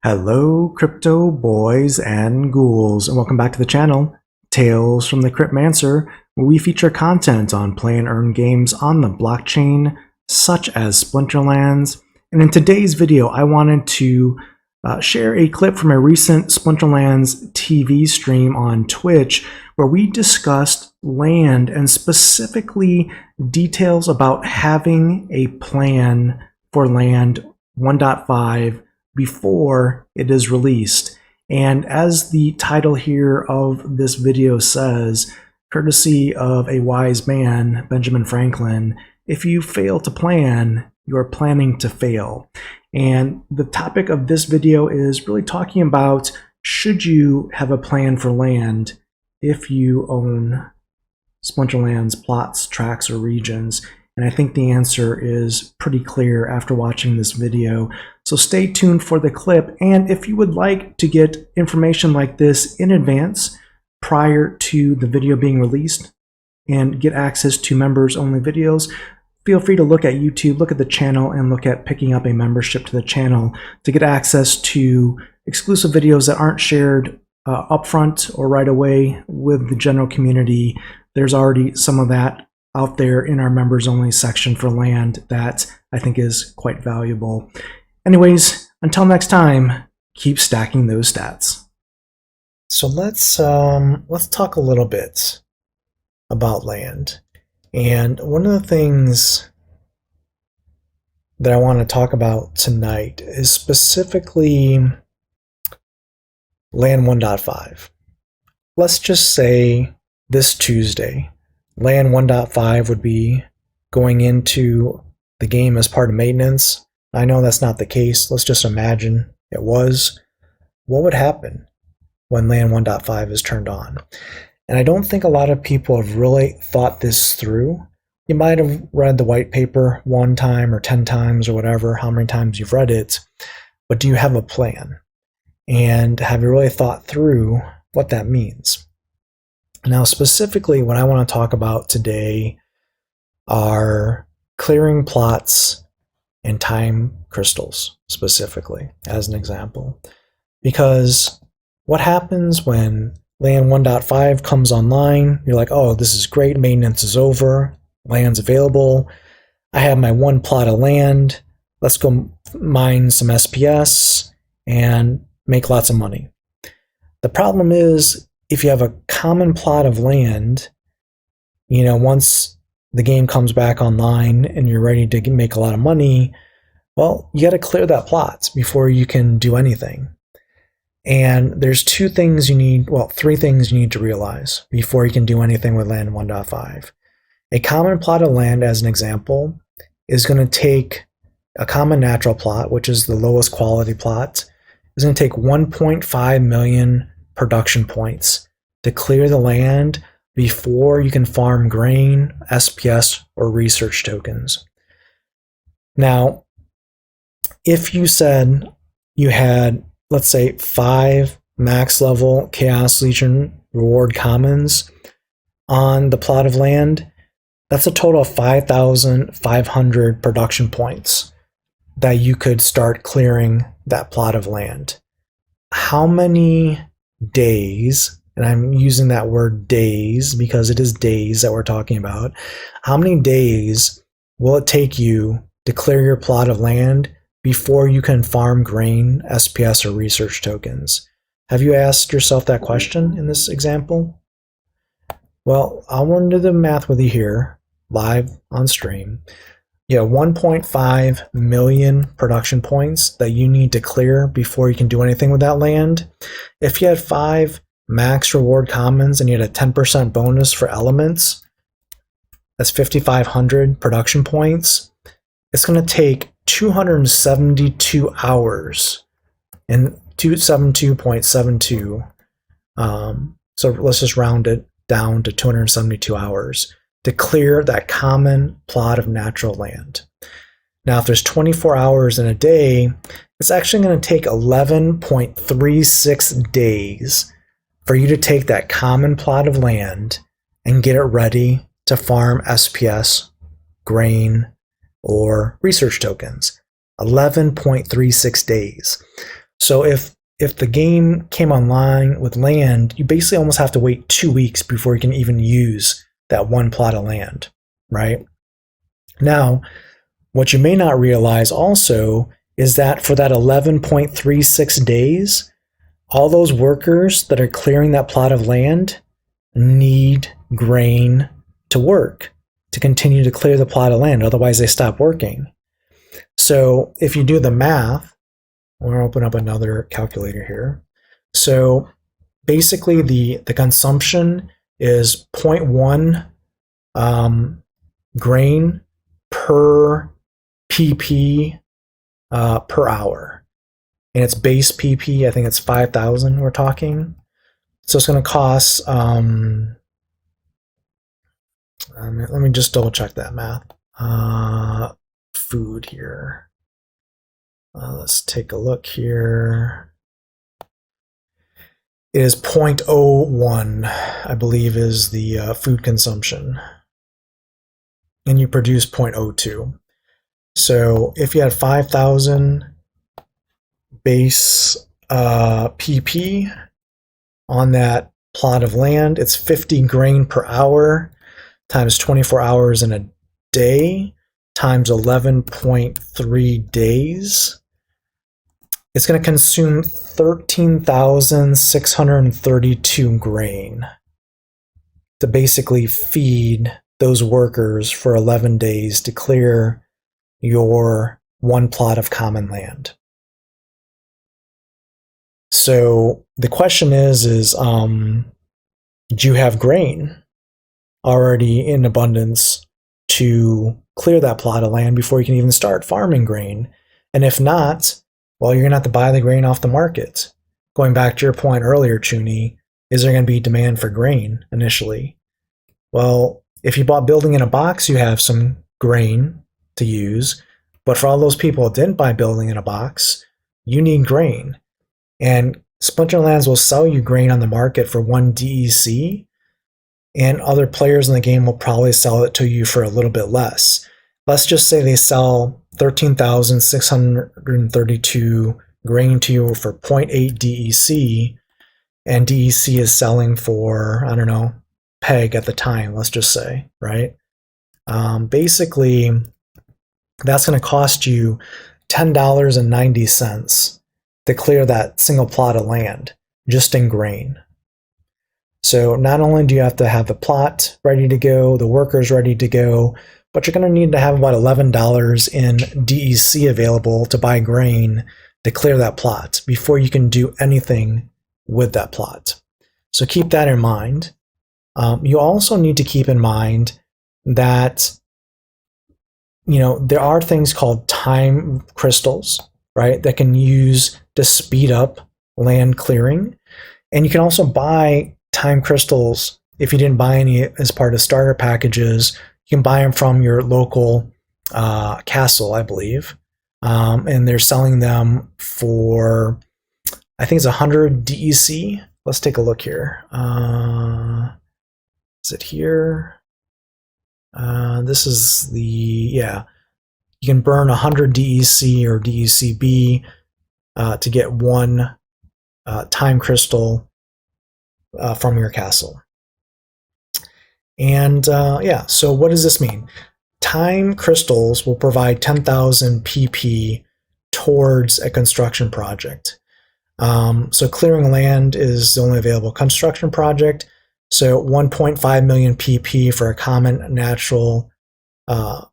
Hello, crypto boys and ghouls, and welcome back to the channel, Tales from the Cryptmancer, where we feature content on play and earn games on the blockchain, such as Splinterlands. And in today's video, I wanted to share a clip from a recent Splinterlands TV stream on Twitch, where we discussed land and specifically details about having a plan for land 1.5 before it is released. And as the title here of this video says, courtesy of a wise man, Benjamin Franklin, if you fail to plan, you're planning to fail. And the topic of this video is really talking about, should you have a plan for land if you own Splinterlands plots, tracks, or regions? And I think the answer is pretty clear after watching this video. So stay tuned for the clip. And if you would like to get information like this in advance prior to the video being released and get access to members only videos, feel free to look at YouTube, look at the channel, and look at picking up a membership to the channel to get access to exclusive videos that aren't shared upfront or right away with the general community. There's already some of that out there in our members only section for land that I think is quite valuable. Anyways, until next time, keep stacking those stats. So let's talk a little bit about land. And one of the things that I want to talk about tonight is specifically land 1.5. Let's just say this Tuesday, land 1.5 would be going into the game as part of maintenance. I know that's not the case. Let's just imagine it was. What would happen when land 1.5 is turned on? And I don't think a lot of people have really thought this through. You might have read the white paper 1 time or 10 times or whatever, how many times you've read it, but do you have a plan? And have you really thought through what that means? Now, specifically, what I want to talk about today are clearing plots and time crystals, specifically, as an example. Because what happens when land 1.5 comes online? You're like, oh, this is great, maintenance is over, land's available, I have my 1 plot of land, let's go mine some SPS and make lots of money. The problem is, if you have a common plot of land, once the game comes back online and you're ready to make a lot of money, well, you got to clear that plot before you can do anything. And there's 3 things you need to realize before you can do anything with land 1.5. A common plot of land, as an example, is going to take a common natural plot, which is the lowest quality plot, is going to take 1.5 million production points to clear the land before you can farm grain, SPS, or research tokens. Now, if you said you had, let's say, 5 max level Chaos Legion reward commons on the plot of land, that's a total of 5,500 production points that you could start clearing that plot of land. How many days, and I'm using that word days because it is days that we're talking about, how many days will it take you to clear your plot of land before you can farm grain, SPS, or research tokens? Have you asked yourself that question in this example? Well, I'll run to the math with you here, live on stream. You have 1.5 million production points that you need to clear before you can do anything with that land. If you had 5 max reward commons and you had a 10% bonus for elements, that's 5,500 production points. It's going to take 272 hours, and 272.72. So let's just round it down to 272 hours to clear that common plot of natural land. Now, if there's 24 hours in a day, it's actually going to take 11.36 days for you to take that common plot of land and get it ready to farm SPS, grain, or research tokens. 11.36 days. So if the game came online with land, you basically almost have to wait 2 weeks before you can even use that one plot of land, right? Now, what you may not realize also is that for that 11.36 days, all those workers that are clearing that plot of land need grain to work, to continue to clear the plot of land. Otherwise, they stop working. So if you do the math, we'll open up another calculator here. So basically, the consumption is 0.1 grain per pp per hour. And it's base pp, I think it's 5,000 we're talking. So it's going to cost, let me just double check that math. Food here. Let's take a look here. It is 0.01, I believe, is the food consumption. And you produce 0.02. So if you had 5,000 base pp on that plot of land, it's 50 grain per hour times 24 hours in a day times 11.3 days. It's going to consume 13,632 grain to basically feed those workers for 11 days to clear your one plot of common land. So the question is do you have grain already in abundance to clear that plot of land before you can even start farming grain? And if not, well, you're going to have to buy the grain off the market. Going back to your point earlier, Chuni, is there going to be demand for grain initially? Well, if you bought building in a box, you have some grain to use. But for all those people that didn't buy building in a box, you need grain. And Splinterlands will sell you grain on the market for 1 DEC, and other players in the game will probably sell it to you for a little bit less. Let's just say they sell 13,632 grain to you for 0.8 DEC, and DEC is selling for, I don't know, peg at the time, let's just say, right? Basically, that's going to cost you $10.90 to clear that single plot of land just in grain. So not only do you have to have the plot ready to go, the workers ready to go, but you're going to need to have about $11 in DEC available to buy grain to clear that plot before you can do anything with that plot. So keep that in mind. You also need to keep in mind that, you know, there are things called time crystals, right, that can use to speed up land clearing. And you can also buy time crystals if you didn't buy any as part of starter packages. You can buy them from your local castle, I believe. And they're selling them for, I think it's 100 DEC. Let's take a look here. Is it here? This is the, yeah. You can burn 100 DEC or DECB to get one time crystal from your castle. And yeah, so what does this mean? Time crystals will provide 10,000 PP towards a construction project. So clearing land is the only available construction project. So 1.5 million PP for a common natural plot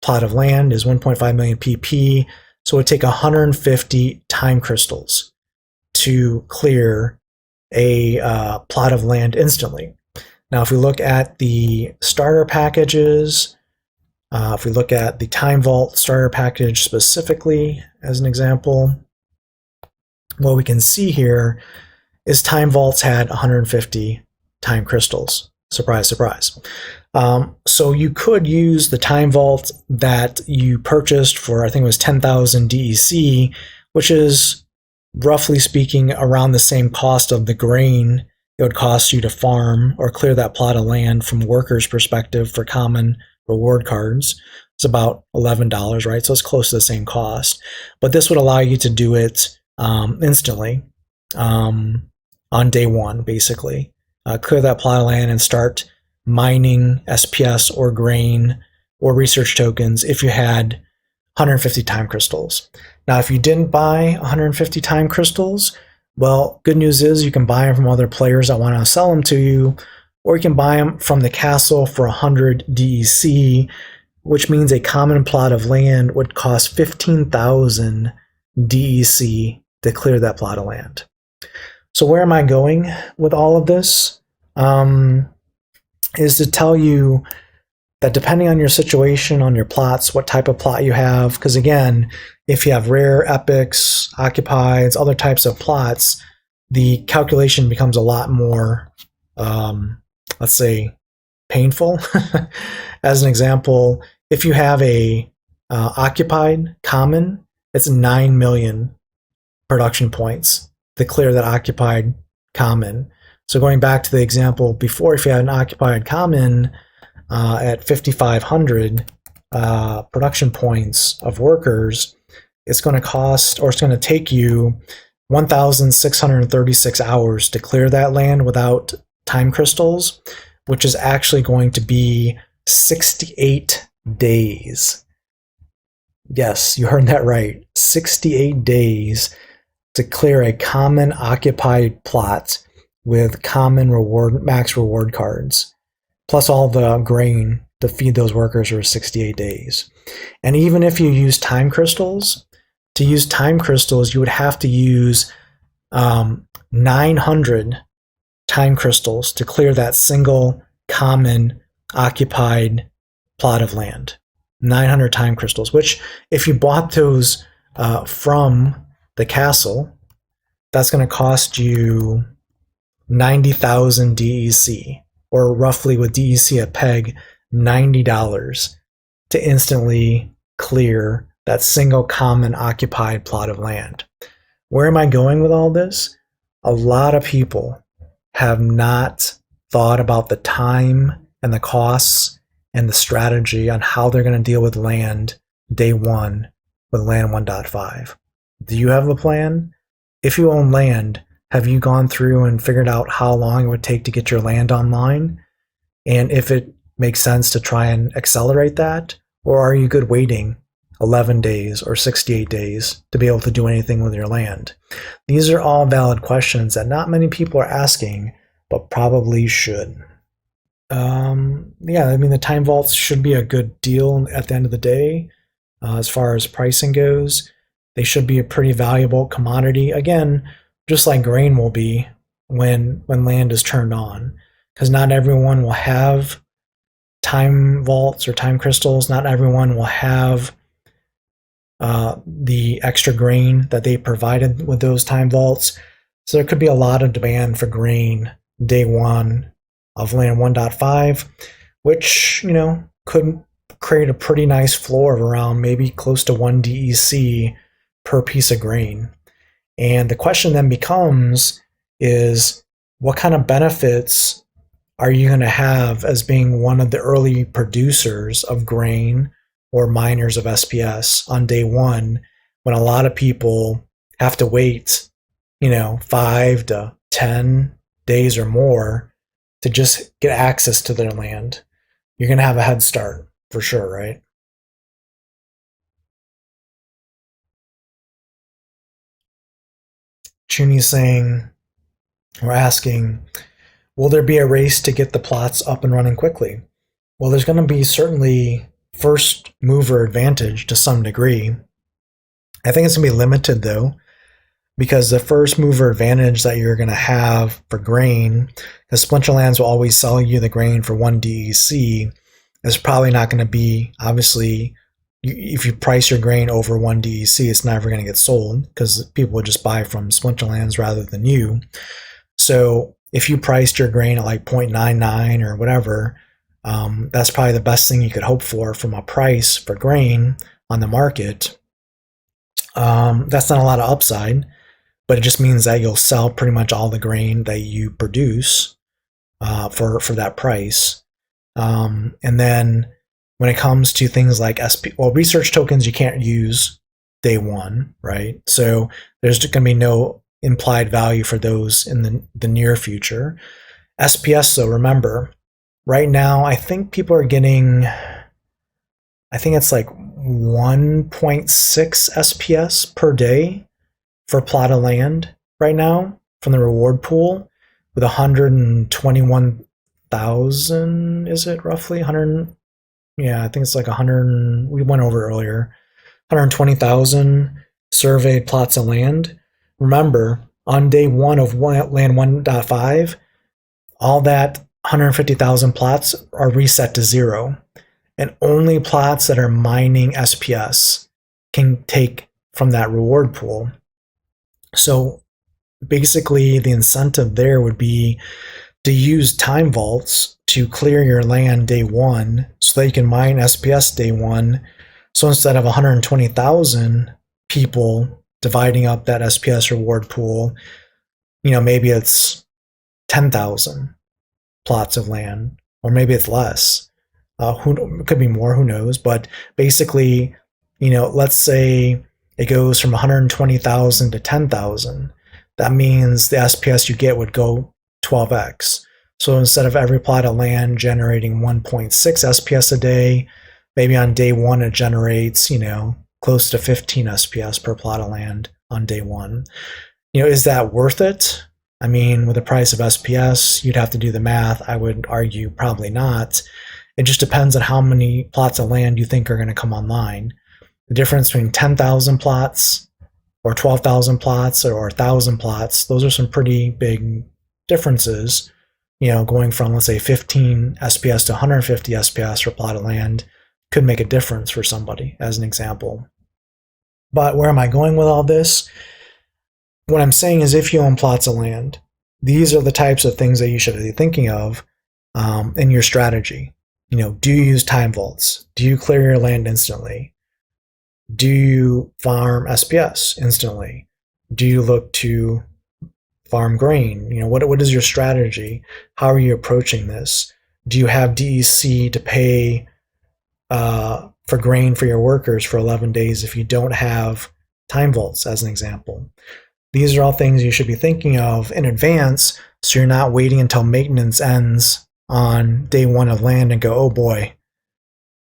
of land is 1.5 million PP. So it would take 150 time crystals to clear a plot of land instantly. Now, if we look at the starter packages, if we look at the Time Vault starter package specifically as an example, what we can see here is Time Vaults had 150 time crystals. Surprise, surprise. So you could use the Time Vault that you purchased for, I think it was 10,000 DEC, which is roughly speaking around the same cost of the grain it would cost you to farm or clear that plot of land from a worker's perspective for common reward cards. It's about $11, right? So it's close to the same cost. But this would allow you to do it instantly on day one, basically. Clear that plot of land and start mining SPS or grain or research tokens if you had 150 time crystals. Now, if you didn't buy 150 time crystals, well, good news is you can buy them from other players that want to sell them to you, or you can buy them from the castle for 100 DEC, which means a common plot of land would cost 15,000 DEC to clear that plot of land. So where am I going with all of this? Is to tell you that depending on your situation, on your plots, what type of plot you have, because again, if you have rare, epics, occupieds, other types of plots, the calculation becomes a lot more, let's say, painful. As an example, if you have a occupied common, it's 9 million production points to clear that occupied common. So going back to the example before, if you had an occupied common at 5,500 production points of workers, it's going to cost, or it's going to take you 1,636 hours to clear that land without time crystals, which is actually going to be 68 days. Yes, you heard that right. 68 days to clear a common occupied plot with common reward, max reward cards, plus all the grain to feed those workers for 68 days. And even if you use time crystals, to use time crystals, you would have to use 900 time crystals to clear that single common occupied plot of land. 900 time crystals, which if you bought those from the castle, that's going to cost you 90,000 DEC, or roughly with DEC at peg, $90 to instantly clear that single common occupied plot of land. Where am I going with all this? A lot of people have not thought about the time and the costs and the strategy on how they're going to deal with land day one with land 1.5. Do you have a plan? If you own land, have you gone through and figured out how long it would take to get your land online? And if it makes sense to try and accelerate that? Or are you good waiting 11 days or 68 days to be able to do anything with your land? These are all valid questions that not many people are asking, but probably should. Yeah, I mean, the time vaults should be a good deal at the end of the day. As far as pricing goes, they should be a pretty valuable commodity. Again, just like grain will be when land is turned on, because not everyone will have time vaults or time crystals. Not everyone will have the extra grain that they provided with those time vaults. So there could be a lot of demand for grain day one of land 1.5, which, you know, could create a pretty nice floor of around maybe close to 1 DEC per piece of grain. And the question then becomes is, what kind of benefits are you going to have as being one of the early producers of grain or miners of SPS on day one, when a lot of people have to wait, 5 to 10 days or more to just get access to their land? You're going to have a head start for sure, right? Chuni's saying, or asking, will there be a race to get the plots up and running quickly? Well, there's going to be certainly first mover advantage to some degree. I think it's going to be limited though, because the first mover advantage that you're going to have for grain, because Splinterlands will always sell you the grain for 1 DEC, is probably not going to be, obviously, if you price your grain over 1 DEC, it's never going to get sold because people would just buy from Splinterlands rather than you. So if you priced your grain at like 0.99 or whatever, that's probably the best thing you could hope for from a price for grain on the market. That's not a lot of upside, but it just means that you'll sell pretty much all the grain that you produce for that price. And then when it comes to things like research tokens, you can't use day one, right? So there's going to be no implied value for those in the near future. SPS, though, remember, right now, I think people are getting, I think it's like 1.6 SPS per day for a plot of land right now from the reward pool with 121,000, is it roughly? 100, yeah, I think it's like 100, we went over earlier, 120,000 surveyed plots of land. Remember, on day one of land 1.5, all that 150,000 plots are reset to 0. And only plots that are mining SPS can take from that reward pool. So basically, the incentive there would be to use time vaults to clear your land day one so that you can mine SPS day one. So instead of 120,000 people dividing up that SPS reward pool, maybe it's 10,000 plots of land, or maybe it's less. It could be more, who knows? But basically, let's say it goes from 120,000 to 10,000. That means the SPS you get would go 12x. So instead of every plot of land generating 1.6 SPS a day, maybe on day one it generates, close to 15 SPS per plot of land on day one. Is that worth it? I mean, with the price of SPS, you'd have to do the math. I would argue probably not. It just depends on how many plots of land you think are going to come online. The difference between 10,000 plots or 12,000 plots or 1,000 plots, those are some pretty big differences. Going from, let's say, 15 SPS to 150 SPS for a plot of land could make a difference for somebody, as an example. But where am I going with all this? What I'm saying is, if you own plots of land, these are the types of things that you should be thinking of in your strategy. Do you use time vaults? Do you clear your land instantly? Do you farm SPS instantly? Do you look to farm grain? What is your strategy? How are you approaching this? Do you have DEC to pay for grain for your workers for 11 days if you don't have time vaults, as an example? These are all things you should be thinking of in advance, so you're not waiting until maintenance ends on day one of land and go, oh boy,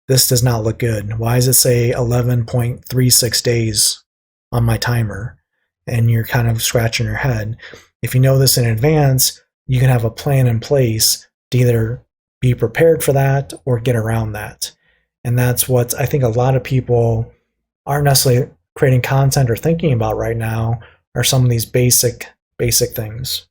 this does not look good. Why does it say 11.36 days on my timer? And you're kind of scratching your head. If you know this in advance, you can have a plan in place to either be prepared for that or get around that. And that's what I think a lot of people aren't necessarily creating content or thinking about right now, are some of these basic things.